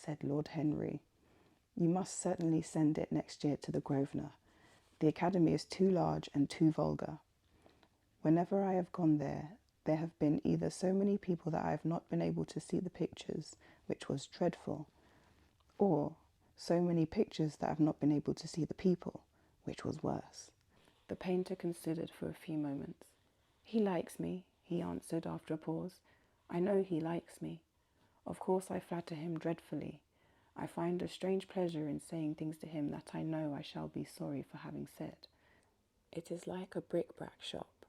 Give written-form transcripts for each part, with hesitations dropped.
said Lord Henry. "You must certainly send it next year to the Grosvenor. The Academy is too large and too vulgar. Whenever I have gone there, there have been either so many people that I have not been able to see the pictures, which was dreadful, or so many pictures that I have not been able to see the people, which was worse." The painter considered for a few moments. "He likes me," he answered after a pause. "I know he likes me. Of course I flatter him dreadfully. I find a strange pleasure in saying things to him that I know I shall be sorry for having said. It is like a bric-a-brac shop,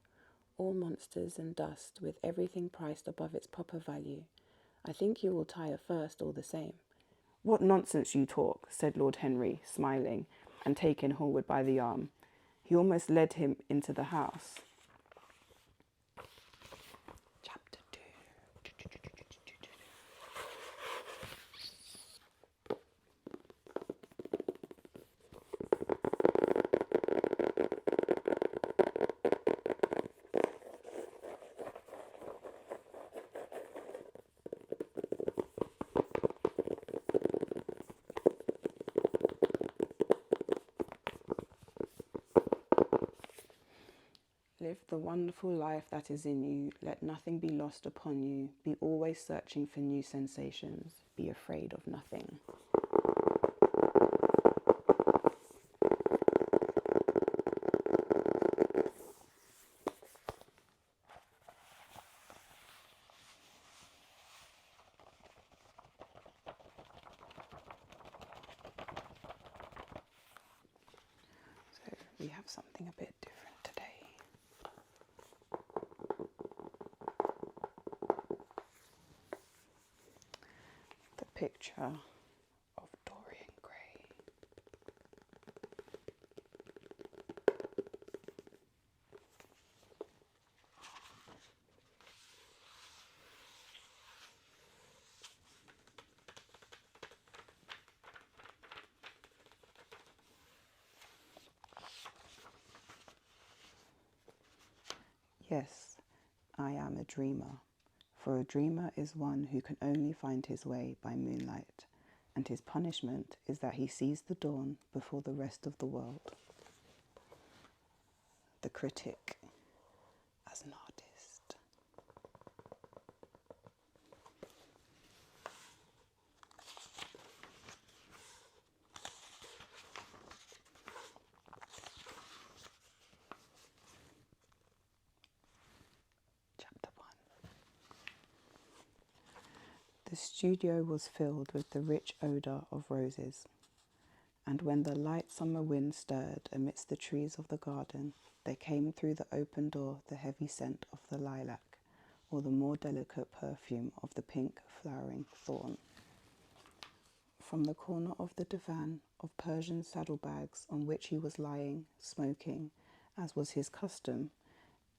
all monsters and dust, with everything priced above its proper value. I think you will tire first all the same." "What nonsense you talk," said Lord Henry, smiling, and taking Hallward by the arm. He almost led him into the house. Chapter 2. Live the wonderful life that is in you. Let nothing be lost upon you. Be always searching for new sensations. Be afraid of nothing. So we have something a bit different today. The Picture of Dorian Gray. Yes, I am a dreamer, for a dreamer is one who can only find his way by moonlight, and his punishment is that he sees the dawn before the rest of the world. The Critic as an artist. Chapter 1. The studio was filled with the rich odour of roses, and when the light summer wind stirred amidst the trees of the garden, there came through the open door the heavy scent of the lilac, or the more delicate perfume of the pink flowering thorn. From the corner of the divan of Persian saddlebags on which he was lying, smoking, as was his custom,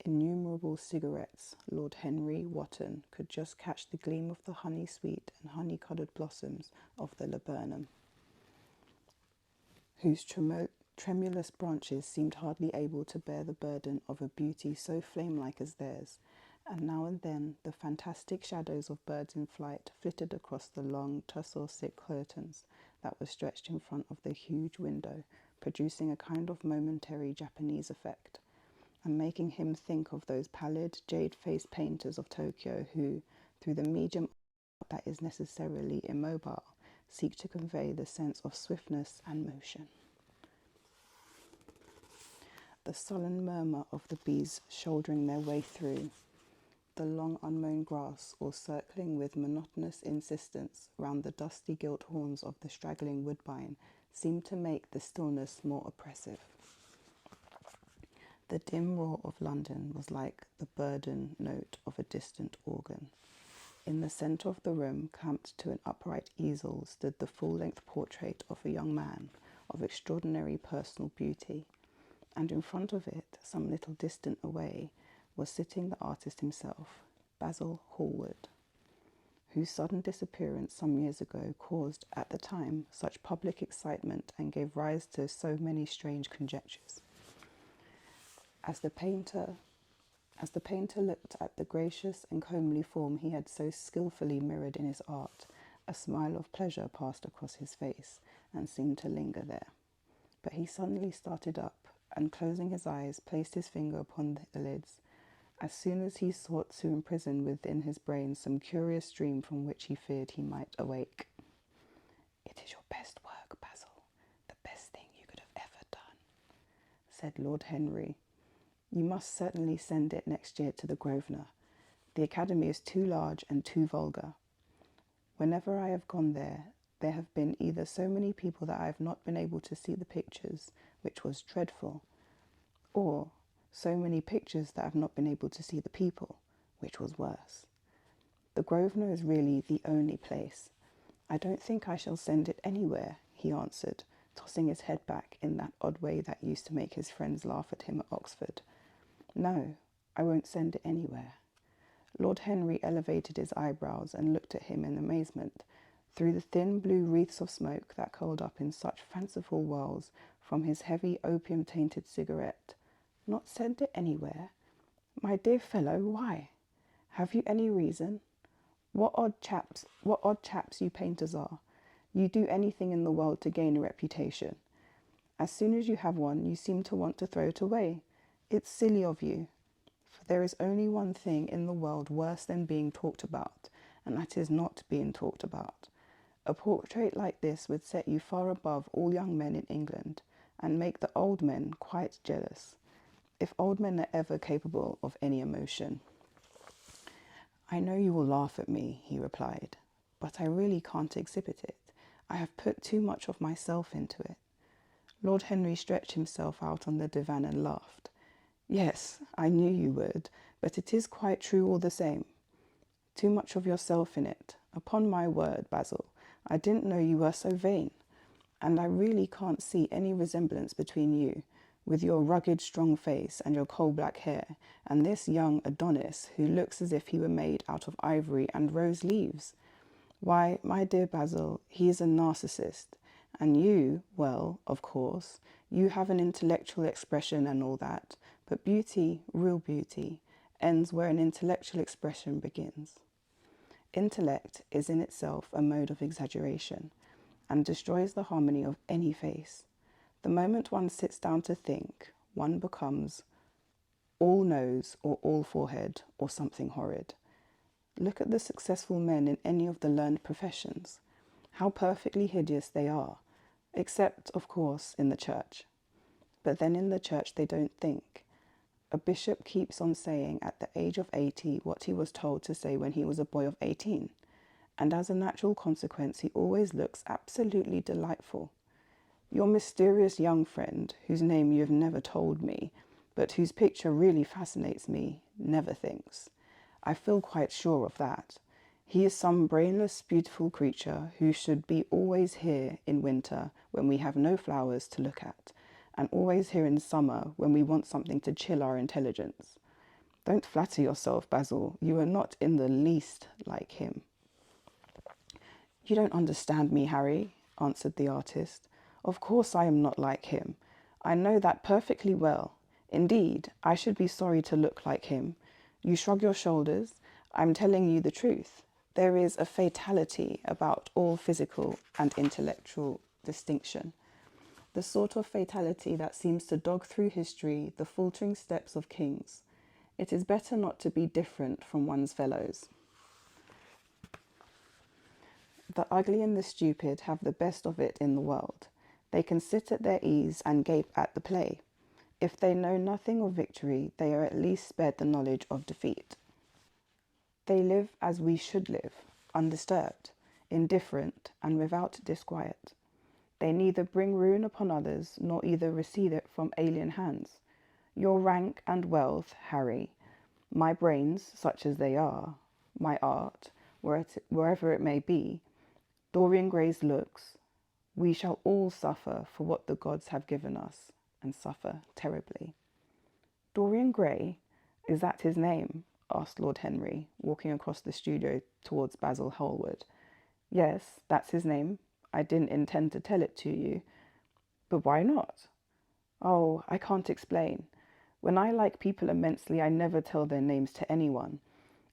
innumerable cigarettes, Lord Henry Wotton could just catch the gleam of the honey-sweet and honey-coloured blossoms of the laburnum, whose tremulous branches seemed hardly able to bear the burden of a beauty so flame-like as theirs, and now and then the fantastic shadows of birds in flight flitted across the long tussore-silk curtains that were stretched in front of the huge window, producing a kind of momentary Japanese effect, and making him think of those pallid, jade-faced painters of Tokyo who, through the medium that is necessarily immobile, seek to convey the sense of swiftness and motion. The sullen murmur of the bees shouldering their way through the long unmown grass, or circling with monotonous insistence round the dusty gilt horns of the straggling woodbine, seemed to make the stillness more oppressive. The dim roar of London was like the burden note of a distant organ. In the centre of the room, clamped to an upright easel, stood the full-length portrait of a young man of extraordinary personal beauty, and in front of it, some little distant away, was sitting the artist himself, Basil Hallward, whose sudden disappearance some years ago caused, at the time, such public excitement and gave rise to so many strange conjectures. As the painter looked at the gracious and comely form he had so skilfully mirrored in his art, A smile of pleasure passed across his face and seemed to linger there. But he suddenly started up and, closing his eyes, placed his finger upon the lids, as soon as he sought to imprison within his brain some curious dream from which he feared he might awake. "It is your best work, Basil, the best thing you could have ever done," said Lord Henry. "You must certainly send it next year to the Grosvenor. The Academy is too large and too vulgar. Whenever I have gone there, there have been either so many people that I have not been able to see the pictures, which was dreadful, or so many pictures that I have not been able to see the people, which was worse. The Grosvenor is really the only place. I don't think I shall send it anywhere," he answered, tossing his head back in that odd way that used to make his friends laugh at him at Oxford. "No, I won't send it anywhere." Lord Henry elevated his eyebrows and looked at him in amazement through the thin blue wreaths of smoke that curled up in such fanciful whirls from his heavy opium-tainted cigarette. "Not send it anywhere? My dear fellow, why? Have you any reason? What odd chaps you painters are. You do anything in the world to gain a reputation. As soon as you have one, you seem to want to throw it away. It's silly of you. For there is only one thing in the world worse than being talked about, and that is not being talked about. A portrait like this would set you far above all young men in England, and make the old men quite jealous, if old men are ever capable of any emotion." "I know you will laugh at me," he replied, "but I really can't exhibit it. I have put too much of myself into it." Lord Henry stretched himself out on the divan and laughed. "Yes, I knew you would, but it is quite true all the same. Too much of yourself in it. Upon my word, Basil, I didn't know you were so vain. And I really can't see any resemblance between you, with your rugged, strong face and your coal-black hair, and this young Adonis who looks as if he were made out of ivory and rose leaves. Why, my dear Basil, he is a narcissist. And you, well, of course, you have an intellectual expression and all that, but beauty, real beauty, ends where an intellectual expression begins. Intellect is in itself a mode of exaggeration, and destroys the harmony of any face. The moment one sits down to think, one becomes all nose or all forehead or something horrid. Look at the successful men in any of the learned professions. How perfectly hideous they are, except, of course, in the church. But then in the church they don't think. A bishop keeps on saying at the age of 80 what he was told to say when he was a boy of 18. And as a natural consequence, he always looks absolutely delightful. Your mysterious young friend, whose name you have never told me, but whose picture really fascinates me, never thinks. I feel quite sure of that. He is some brainless, beautiful creature who should be always here in winter when we have no flowers to look at, and always here in summer when we want something to chill our intelligence. Don't flatter yourself, Basil. You are not in the least like him." "You don't understand me, Harry," answered the artist. "Of course I am not like him. I know that perfectly well. Indeed, I should be sorry to look like him. You shrug your shoulders. I'm telling you the truth. There is a fatality about all physical and intellectual distinction. The sort of fatality that seems to dog through history the faltering steps of kings. It is better not to be different from one's fellows. The ugly and the stupid have the best of it in the world. They can sit at their ease and gape at the play. If they know nothing of victory, they are at least spared the knowledge of defeat. They live as we should live, undisturbed, indifferent, and without disquiet. They neither bring ruin upon others, nor either receive it from alien hands. Your rank and wealth, Harry, my brains, such as they are, my art, wherever it may be, Dorian Gray's looks, we shall all suffer for what the gods have given us, and suffer terribly." "Dorian Gray? Is that his name?" asked Lord Henry, walking across the studio towards Basil Hallward. "Yes, that's his name. I didn't intend to tell it to you. But why not?" "Oh, I can't explain. When I like people immensely, I never tell their names to anyone.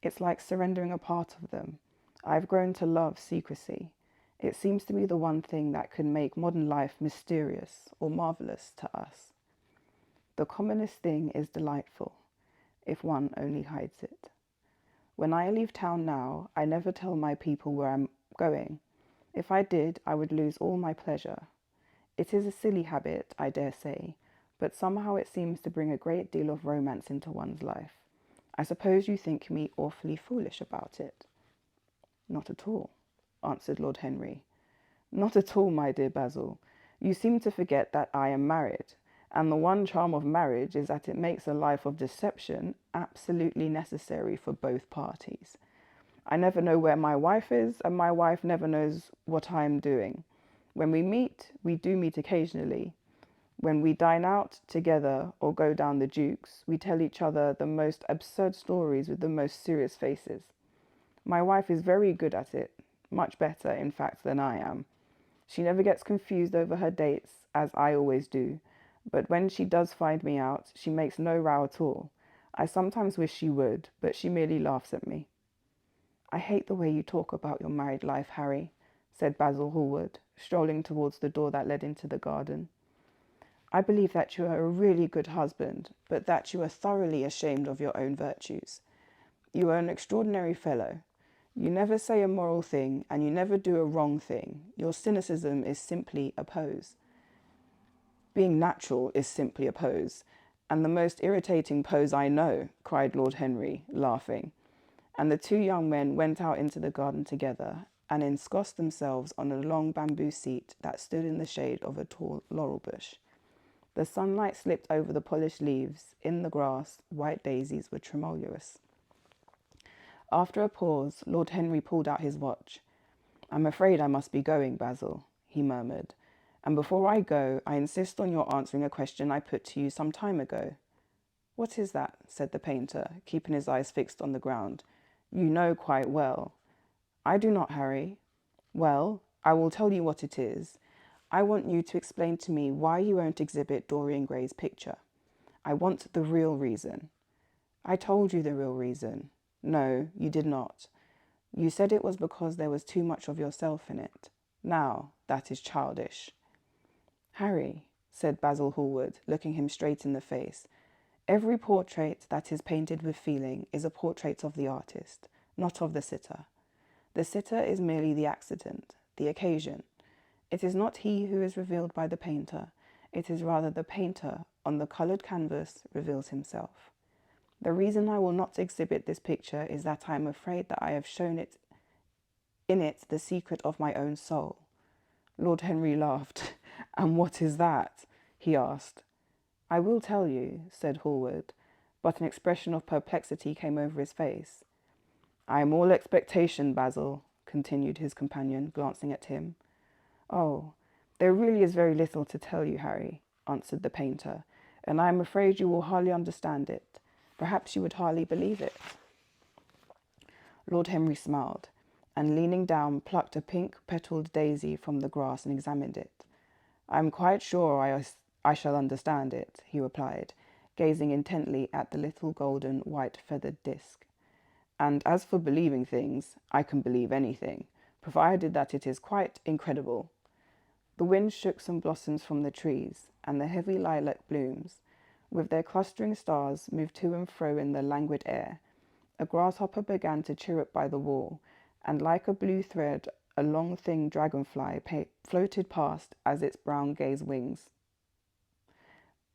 It's like surrendering a part of them. I've grown to love secrecy. It seems to be the one thing that can make modern life mysterious or marvelous to us. The commonest thing is delightful, if one only hides it. When I leave town now, I never tell my people where I'm going. If I did, I would lose all my pleasure. It is a silly habit, I dare say, but somehow it seems to bring a great deal of romance into one's life. I suppose you think me awfully foolish about it. Not at all, answered Lord Henry. Not at all, my dear Basil. You seem to forget that I am married, and the one charm of marriage is that it makes a life of deception absolutely necessary for both parties. I never know where my wife is, and my wife never knows what I am doing. When we do meet occasionally. When we dine out together or go down the Duke's, we tell each other the most absurd stories with the most serious faces. My wife is very good at it, much better, in fact, than I am. She never gets confused over her dates, as I always do, but when she does find me out, she makes no row at all. I sometimes wish she would, but she merely laughs at me. I hate the way you talk about your married life, Harry, said Basil Hallward, strolling towards the door that led into the garden. I believe that you are a really good husband, but that you are thoroughly ashamed of your own virtues. You are an extraordinary fellow. You never say a moral thing, and you never do a wrong thing. Your cynicism is simply a pose. Being natural is simply a pose, and the most irritating pose I know, cried Lord Henry, laughing. And the two young men went out into the garden together and ensconced themselves on a long bamboo seat that stood in the shade of a tall laurel bush. The sunlight slipped over the polished leaves. In the grass, white daisies were tremulous. After a pause, Lord Henry pulled out his watch. I'm afraid I must be going, Basil, he murmured. And before I go, I insist on your answering a question I put to you some time ago. What is that? Said the painter, keeping his eyes fixed on the ground. You know quite well. I do not, Harry. Well, I will tell you what it is. I want you to explain to me why you won't exhibit Dorian Gray's picture. I want the real reason. I told you the real reason. No, you did not. You said it was because there was too much of yourself in it. Now, that is childish. Harry, said Basil Hallward, looking him straight in the face, every portrait that is painted with feeling is a portrait of the artist, not of the sitter. The sitter is merely the accident, the occasion. It is not he who is revealed by the painter. It is rather the painter on the coloured canvas reveals himself. The reason I will not exhibit this picture is that I am afraid that I have shown in it the secret of my own soul. Lord Henry laughed. And what is that? He asked. I will tell you, said Hallward, but an expression of perplexity came over his face. I am all expectation, Basil, continued his companion, glancing at him. Oh, there really is very little to tell you, Harry, answered the painter, and I am afraid you will hardly understand it. Perhaps you would hardly believe it. Lord Henry smiled, and leaning down, plucked a pink-petalled daisy from the grass and examined it. I am quite sure I shall understand it, he replied, gazing intently at the little golden, white-feathered disc. And as for believing things, I can believe anything, provided that it is quite incredible. The wind shook some blossoms from the trees, and the heavy lilac blooms, with their clustering stars, moved to and fro in the languid air. A grasshopper began to chirrup by the wall, and like a blue thread, a long thin dragonfly floated past as its brown gaze wings.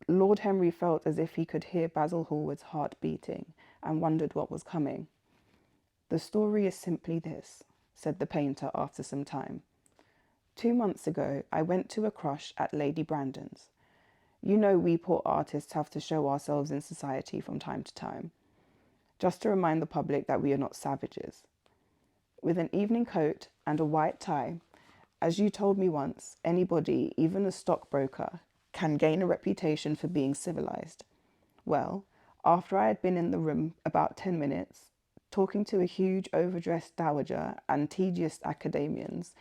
Lord Henry felt as if he could hear Basil Hallward's heart beating, and wondered what was coming. The story is simply this, said the painter after some time. 2 months ago, I went to a crush at Lady Brandon's. You know we poor artists have to show ourselves in society from time to time, just to remind the public that we are not savages. With an evening coat and a white tie, as you told me once, anybody, even a stockbroker, can gain a reputation for being civilized. Well, after I had been in the room about 10 minutes, talking to a huge overdressed dowager and tedious academicians,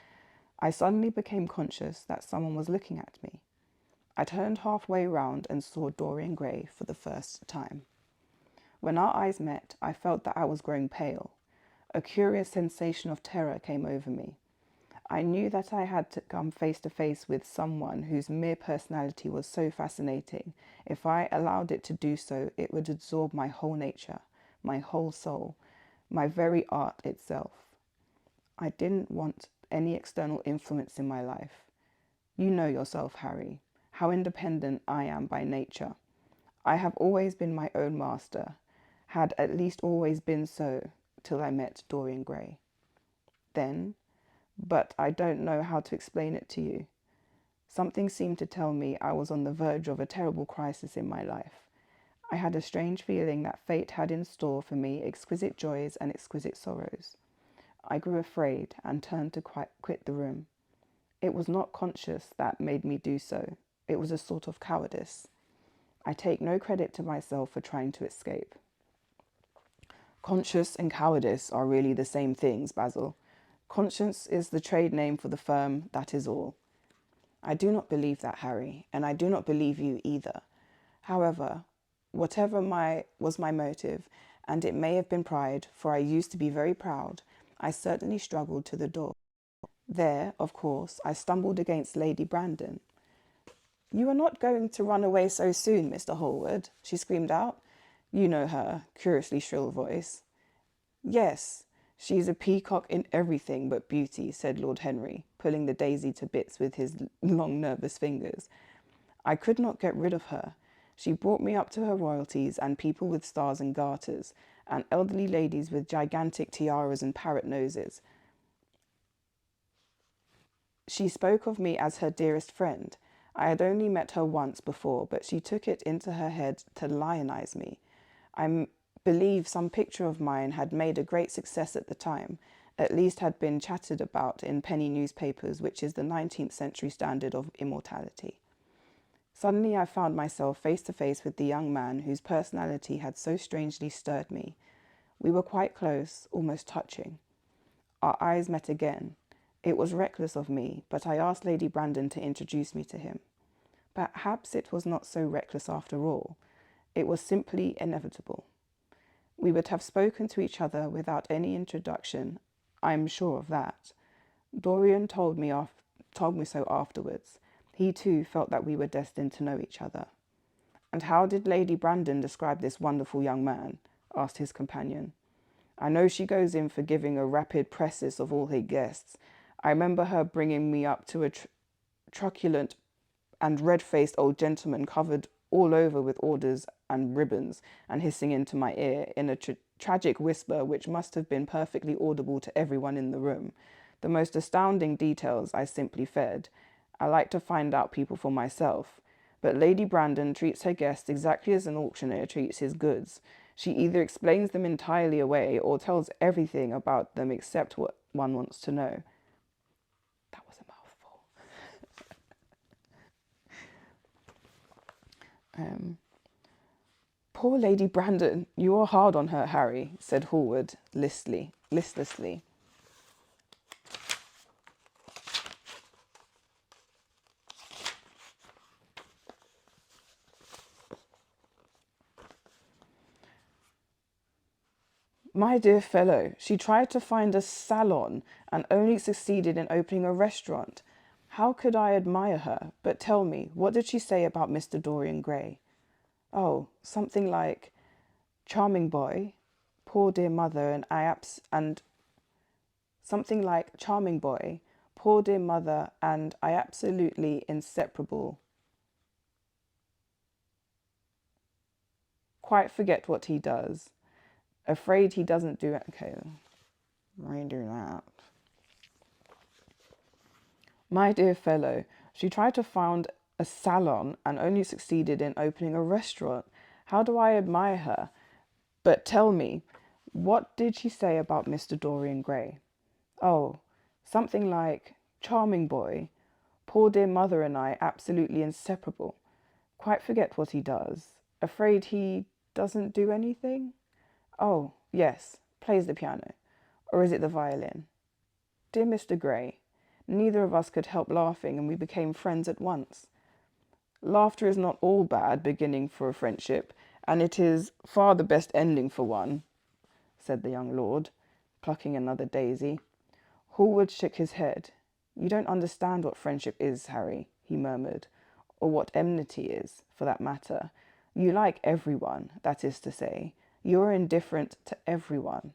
I suddenly became conscious that someone was looking at me. I turned halfway round and saw Dorian Gray for the first time. When our eyes met, I felt that I was growing pale. A curious sensation of terror came over me. I knew that I had to come face to face with someone whose mere personality was so fascinating. If I allowed it to do so, it would absorb my whole nature, my whole soul, my very art itself. I didn't want any external influence in my life. You know yourself, Harry, how independent I am by nature. I have always been my own master, had at least always been so, till I met Dorian Gray. Then, but I don't know how to explain it to you. Something seemed to tell me I was on the verge of a terrible crisis in my life. I had a strange feeling that fate had in store for me exquisite joys and exquisite sorrows. I grew afraid and turned to quit the room. It was not conscience that made me do so. It was a sort of cowardice. I take no credit to myself for trying to escape. Conscience and cowardice are really the same things, Basil. Conscience is the trade name for the firm, that is all. I do not believe that, Harry, and I do not believe you either. However, whatever was my motive, and it may have been pride, for I used to be very proud, I certainly struggled to the door. There, of course, I stumbled against Lady Brandon. "You are not going to run away so soon, Mr. Hallward," she screamed out. You know her, curiously shrill voice. "Yes, she's a peacock in everything but beauty," said Lord Henry, pulling the daisy to bits with his long, nervous fingers. "I could not get rid of her. She brought me up to her royalties and people with stars and garters, and elderly ladies with gigantic tiaras and parrot noses. She spoke of me as her dearest friend. I had only met her once before, but she took it into her head to lionize me. I believe some picture of mine had made a great success at the time, at least had been chatted about in penny newspapers, which is the 19th century standard of immortality. Suddenly I found myself face to face with the young man whose personality had so strangely stirred me. We were quite close, almost touching. Our eyes met again. It was reckless of me, but I asked Lady Brandon to introduce me to him. Perhaps it was not so reckless after all. It was simply inevitable. We would have spoken to each other without any introduction. I am sure of that. Dorian told me so afterwards. He too felt that we were destined to know each other. "And how did Lady Brandon describe this wonderful young man?" asked his companion. "I know she goes in for giving a rapid precis of all her guests. I remember her bringing me up to a truculent and red-faced old gentleman covered all over with orders and ribbons, and hissing into my ear in a tragic whisper which must have been perfectly audible to everyone in the room. The most astounding details I simply fed. I like to find out people for myself. But Lady Brandon treats her guests exactly as an auctioneer treats his goods. She either explains them entirely away or tells everything about them except what one wants to know." That was a mouthful. "Poor Lady Brandon, you are hard on her, Harry," said Hallward listlessly. "My dear fellow, she tried to find a salon and only succeeded in opening a restaurant. How could I admire her? But tell me, what did she say about Mr. Dorian Gray?" "Oh, something like, charming boy, poor dear mother, and something like charming boy, poor dear mother, and I absolutely inseparable. Quite forget what he does. Afraid he doesn't do it." Okay, redo that. "My dear fellow, she tried to found a salon and only succeeded in opening a restaurant. How do I admire her? But tell me, what did she say about Mr. Dorian Gray?" "Oh, something like, charming boy, poor dear mother and I absolutely inseparable. Quite forget what he does. Afraid he doesn't do anything? Oh, yes, plays the piano. Or is it the violin? Dear Mr. Gray, neither of us could help laughing and we became friends at once. Laughter is not all bad beginning for a friendship, and it is far the best ending for one," said the young lord, plucking another daisy. Hallward shook his head. You don't understand what friendship is, Harry, he murmured, or what enmity is, for that matter. You like everyone, that is to say. You are indifferent to everyone.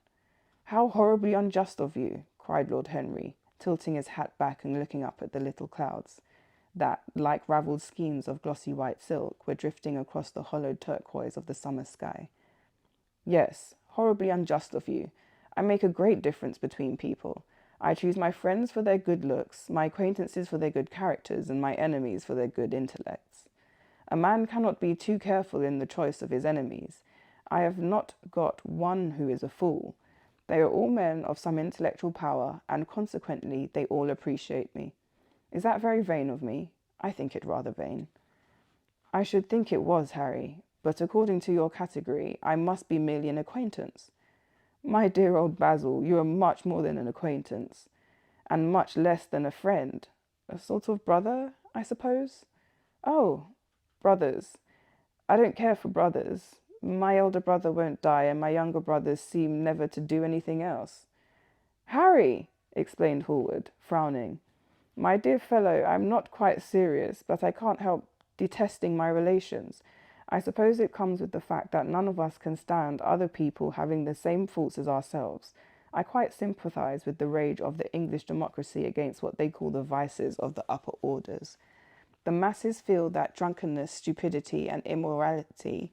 How horribly unjust of you, cried Lord Henry, tilting his hat back and looking up at the little clouds that, like ravelled skeins of glossy white silk, were drifting across the hollowed turquoise of the summer sky. Yes, horribly unjust of you. I make a great difference between people. I choose my friends for their good looks, my acquaintances for their good characters, and my enemies for their good intellects. A man cannot be too careful in the choice of his enemies. I have not got one who is a fool. They are all men of some intellectual power, and consequently they all appreciate me. Is that very vain of me? I think it rather vain. I should think it was, Harry, but according to your category, I must be merely an acquaintance. My dear old Basil, you are much more than an acquaintance, and much less than a friend. A sort of brother, I suppose? Oh, brothers. I don't care for brothers. My elder brother won't die, and my younger brothers seem never to do anything else. Harry, explained Hallward, frowning. My dear fellow, I'm not quite serious, but I can't help detesting my relations. I suppose it comes with the fact that none of us can stand other people having the same faults as ourselves. I quite sympathise with the rage of the English democracy against what they call the vices of the upper orders. The masses feel that drunkenness, stupidity, and immorality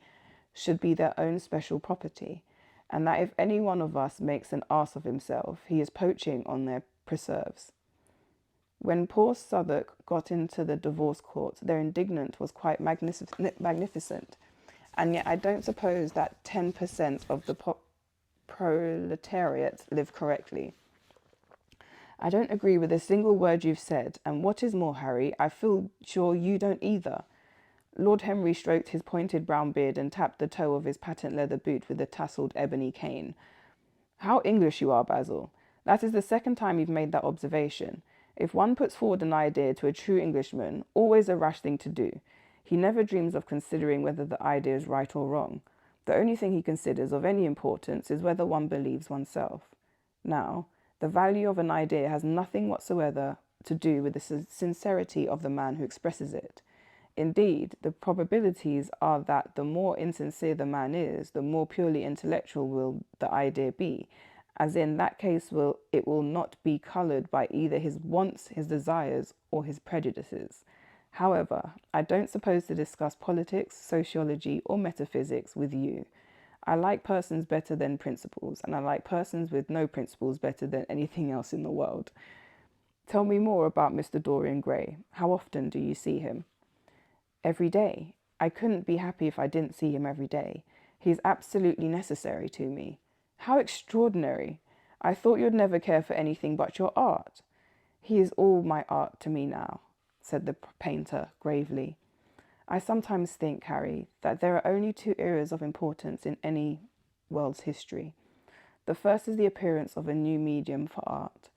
should be their own special property, and that if any one of us makes an ass of himself, he is poaching on their preserves. When poor Southwark got into the divorce court, their indignant was quite magnificent, and yet I don't suppose that 10% of the proletariat live correctly. I don't agree with a single word you've said, and what is more, Harry, I feel sure you don't either. Lord Henry stroked his pointed brown beard and tapped the toe of his patent leather boot with a tasselled ebony cane. How English you are, Basil. That is the second time you've made that observation. If one puts forward an idea to a true Englishman, always a rash thing to do. He never dreams of considering whether the idea is right or wrong. The only thing he considers of any importance is whether one believes oneself. Now, the value of an idea has nothing whatsoever to do with the sincerity of the man who expresses it. Indeed, the probabilities are that the more insincere the man is, the more purely intellectual will the idea be, as in that case it will not be coloured by either his wants, his desires, or his prejudices. However, I don't suppose to discuss politics, sociology, or metaphysics with you. I like persons better than principles, and I like persons with no principles better than anything else in the world. Tell me more about Mr. Dorian Gray. How often do you see him? Every day. I couldn't be happy if I didn't see him every day. He's absolutely necessary to me. How extraordinary. I thought you'd never care for anything but your art. He is all my art to me now, said the painter gravely. I sometimes think, Harry, that there are only two eras of importance in any world's history. The first is the appearance of a new medium for art,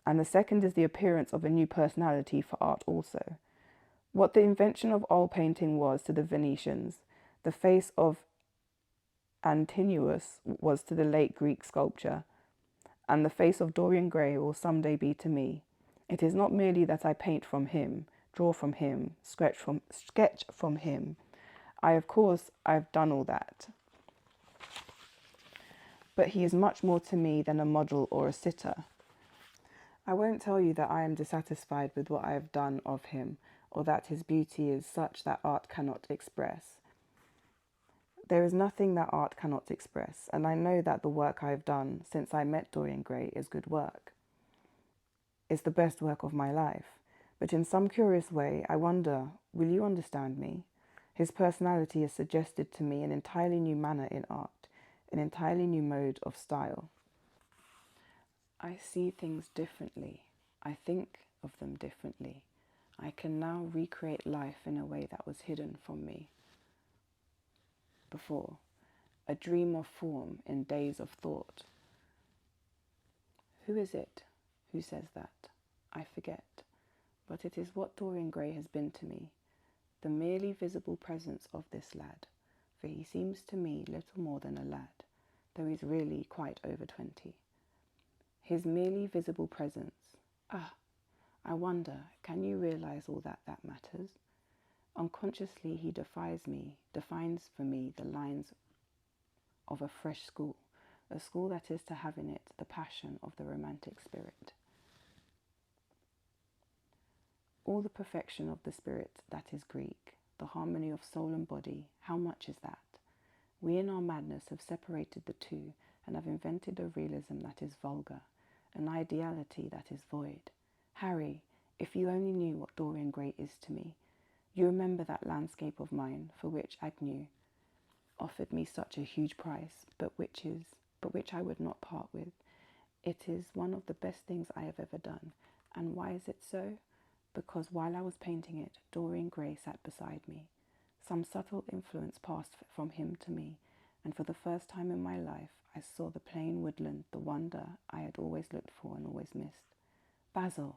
and the second is the appearance of a new personality for art also. What the invention of oil painting was to the Venetians, the face of Antinous was to the late Greek sculpture, and the face of Dorian Gray will some day be to me. It is not merely that I paint from him, draw from him, sketch from him. Of course, I've done all that. But he is much more to me than a model or a sitter. I won't tell you that I am dissatisfied with what I have done of him, or that his beauty is such that art cannot express. There is nothing that art cannot express, and I know that the work I have done since I met Dorian Gray is good work. It's the best work of my life. But in some curious way, I wonder, will you understand me? His personality has suggested to me an entirely new manner in art, an entirely new mode of style. I see things differently. I think of them differently. I can now recreate life in a way that was hidden from me before, a dream of form in days of thought. Who is it who says that? I forget, but it is what Dorian Gray has been to me, the merely visible presence of this lad, for he seems to me little more than a lad, though he's really quite over 20. his merely visible presence. Ah, I wonder, can you realize all that matters? Unconsciously, he defines for me the lines of a fresh school, a school that is to have in it the passion of the romantic spirit. All the perfection of the spirit that is Greek, the harmony of soul and body, how much is that? We in our madness have separated the two and have invented a realism that is vulgar, an ideality that is void. Harry, if you only knew what Dorian Gray is to me, you remember that landscape of mine for which Agnew offered me such a huge price, but which I would not part with. It is one of the best things I have ever done. And why is it so? Because while I was painting it, Dorian Gray sat beside me. Some subtle influence passed from him to me, and for the first time in my life, I saw the plain woodland, the wonder I had always looked for and always missed. Basil,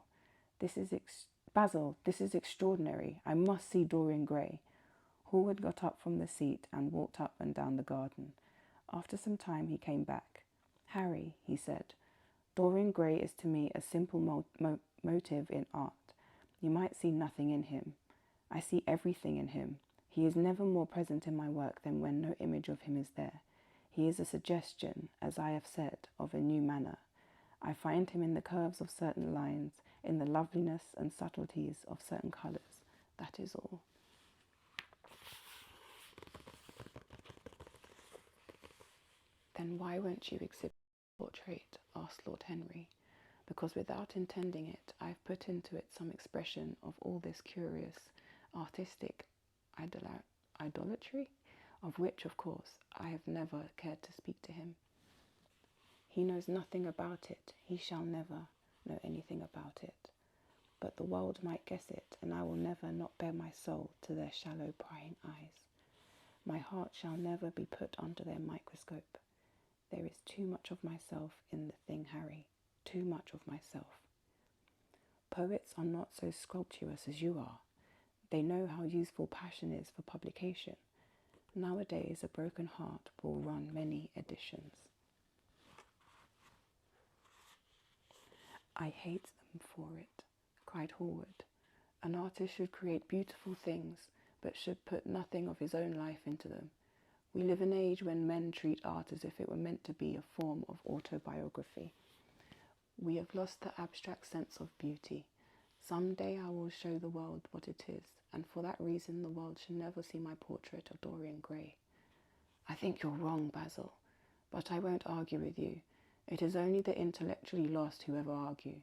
this is extraordinary. I must see Dorian Gray. Hallward got up from the seat and walked up and down the garden. After some time, he came back. Harry, he said, Dorian Gray is to me a simple motive in art. You might see nothing in him. I see everything in him. He is never more present in my work than when no image of him is there. He is a suggestion, as I have said, of a new manner. I find him in the curves of certain lines, in the loveliness and subtleties of certain colours. That is all. Then why won't you exhibit the portrait? Asked Lord Henry. Because without intending it, I have put into it some expression of all this curious, artistic idolatry, of which, of course, I have never cared to speak to him. He knows nothing about it. He shall never know anything about it. But the world might guess it, and I will never not bare my soul to their shallow prying eyes. My heart shall never be put under their microscope. There is too much of myself in the thing, Harry, too much of myself. Poets are not so sculptuous as you are. They know how useful passion is for publication. Nowadays, a broken heart will run many editions. I hate them for it, cried Hallward. An artist should create beautiful things, but should put nothing of his own life into them. We live in an age when men treat art as if it were meant to be a form of autobiography. We have lost the abstract sense of beauty. Some day I will show the world what it is, and for that reason the world should never see my portrait of Dorian Gray. I think you're wrong, Basil, but I won't argue with you. It is only the intellectually lost who ever argue.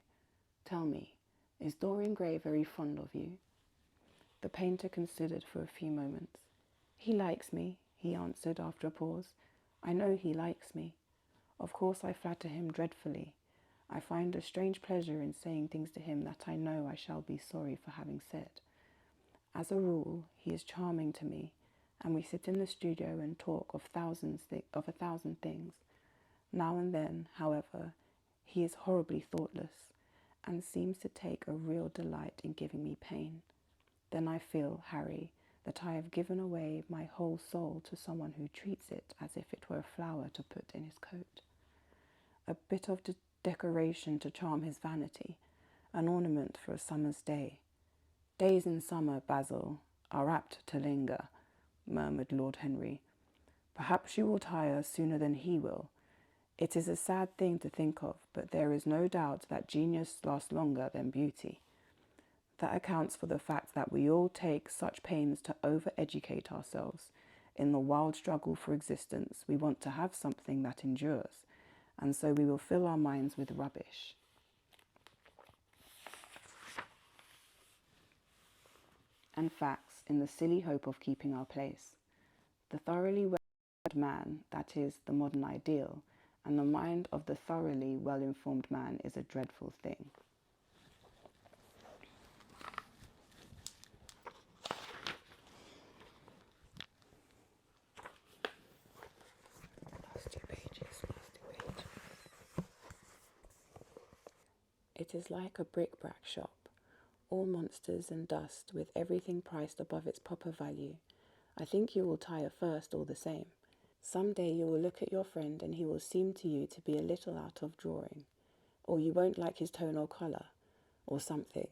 Tell me, is Dorian Gray very fond of you? The painter considered for a few moments. He likes me, he answered after a pause. I know he likes me. Of course I flatter him dreadfully. I find a strange pleasure in saying things to him that I know I shall be sorry for having said. As a rule, he is charming to me, and we sit in the studio and talk of a thousand things. Now and then, however, he is horribly thoughtless, and seems to take a real delight in giving me pain. Then I feel, Harry, that I have given away my whole soul to someone who treats it as if it were a flower to put in his coat. A bit of decoration to charm his vanity, an ornament for a summer's day. Days in summer, Basil, are apt to linger, murmured Lord Henry. Perhaps you will tire sooner than he will. It is a sad thing to think of, but there is no doubt that genius lasts longer than beauty. That accounts for the fact that we all take such pains to over-educate ourselves. In the wild struggle for existence, we want to have something that endures, and so we will fill our minds with rubbish. And facts in the silly hope of keeping our place. The thoroughly well-informed man, that is, the modern ideal, and the mind of the thoroughly well-informed man is a dreadful thing. Last two pages. It is like a bric-a-brac shop, all monsters and dust, with everything priced above its proper value. I think you will tire first all the same. Some day you will look at your friend and he will seem to you to be a little out of drawing. or you won't like his tone or colour, or something.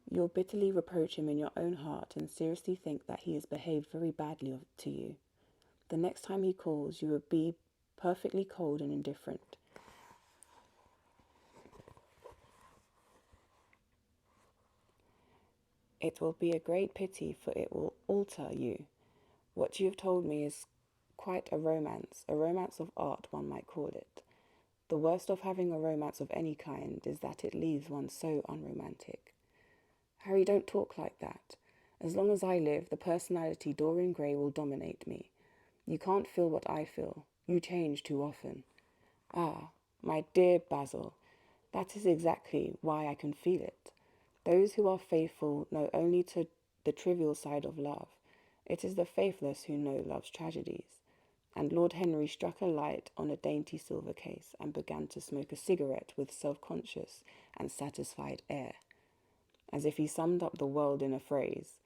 You'll bitterly reproach him in your own heart and seriously think that he has behaved very badly to you. The next time he calls, you will be perfectly cold and indifferent. It will be a great pity, for it will alter you. What you have told me is quite a romance of art, one might call it. The worst of having a romance of any kind is that it leaves one so unromantic. Harry, don't talk like that. As long as I live, the personality Dorian Gray will dominate me. You can't feel what I feel. You change too often. Ah, my dear Basil, that is exactly why I can feel it. Those who are faithful know only to the trivial side of love. It is the faithless who know love's tragedies. And Lord Henry struck a light on a dainty silver case and began to smoke a cigarette with self-conscious and satisfied air, as if he summed up the world in a phrase.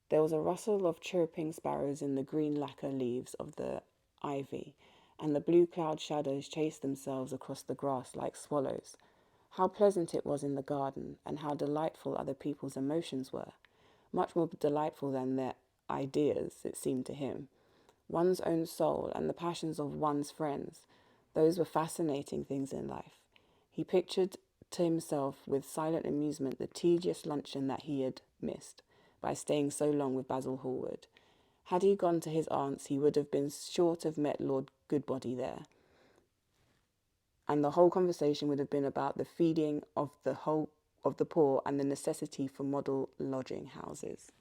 There was a rustle of chirping sparrows in the green lacquer leaves of the ivy, and the blue cloud shadows chased themselves across the grass like swallows. How pleasant it was in the garden, and how delightful other people's emotions were. Much more delightful than their ideas, it seemed to him. One's own soul and the passions of one's friends, those were fascinating things in life. He pictured to himself with silent amusement the tedious luncheon that he had missed by staying so long with Basil Hallward. Had he gone to his aunt's, he would have been sure to have met Lord Goodbody there, and the whole conversation would have been about the feeding of the poor and the necessity for model lodging houses.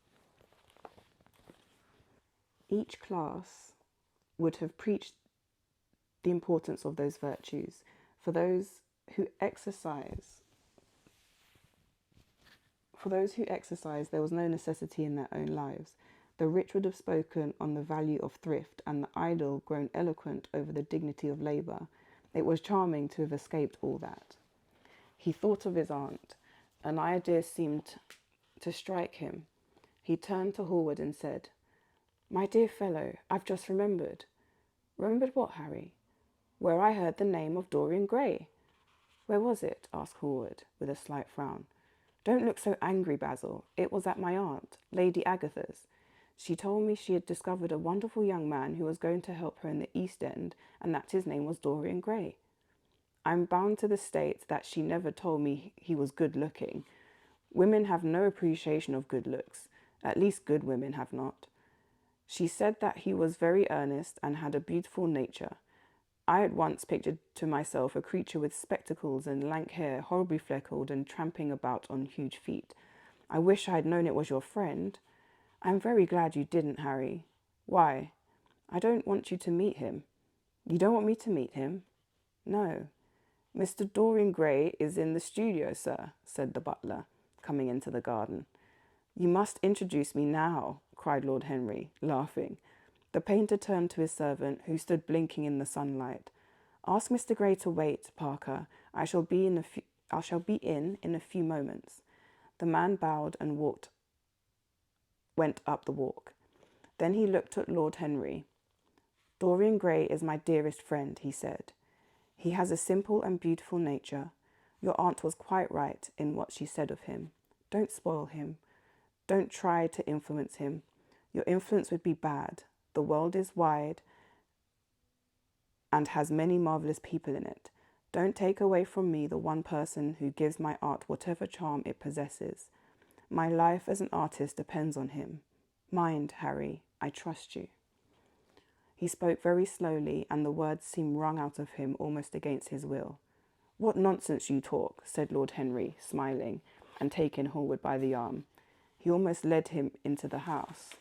Each class would have preached the importance of those virtues. For those who exercise, there was no necessity in their own lives. The rich would have spoken on the value of thrift, and the idle grown eloquent over the dignity of labour. It was charming to have escaped all that. He thought of his aunt. An idea seemed to strike him. He turned to Hallward and said, "My dear fellow, I've just remembered." "Remembered what, Harry?" "Where I heard the name of Dorian Gray." "Where was it?" asked Hallward, with a slight frown. "Don't look so angry, Basil. It was at my aunt, Lady Agatha's. She told me she had discovered a wonderful young man who was going to help her in the East End, and that his name was Dorian Gray. I'm bound to the state that she never told me he was good-looking. Women have no appreciation of good looks. At least good women have not. She said that he was very earnest and had a beautiful nature. I at once pictured to myself a creature with spectacles and lank hair, horribly freckled and tramping about on huge feet. I wish I had known it was your friend." "I'm very glad you didn't, Harry." "Why?" "I don't want you to meet him." "You don't want me to meet him?" "No." "Mr. Dorian Gray is in the studio, sir," said the butler, coming into the garden. "You must introduce me now," cried Lord Henry, laughing. The painter turned to his servant, who stood blinking in the sunlight. "Ask Mr. Gray to wait, Parker. I shall be in a few moments." The man bowed and went up the walk. Then he looked at Lord Henry. "Dorian Gray is my dearest friend," he said. "He has a simple and beautiful nature. Your aunt was quite right in what she said of him. Don't spoil him. Don't try to influence him. Your influence would be bad. The world is wide and has many marvellous people in it. Don't take away from me the one person who gives my art whatever charm it possesses. My life as an artist depends on him. Mind, Harry, I trust you." He spoke very slowly, and the words seemed wrung out of him almost against his will. "What nonsense you talk," said Lord Henry, smiling, and taking Hallward by the arm. He almost led him into the house.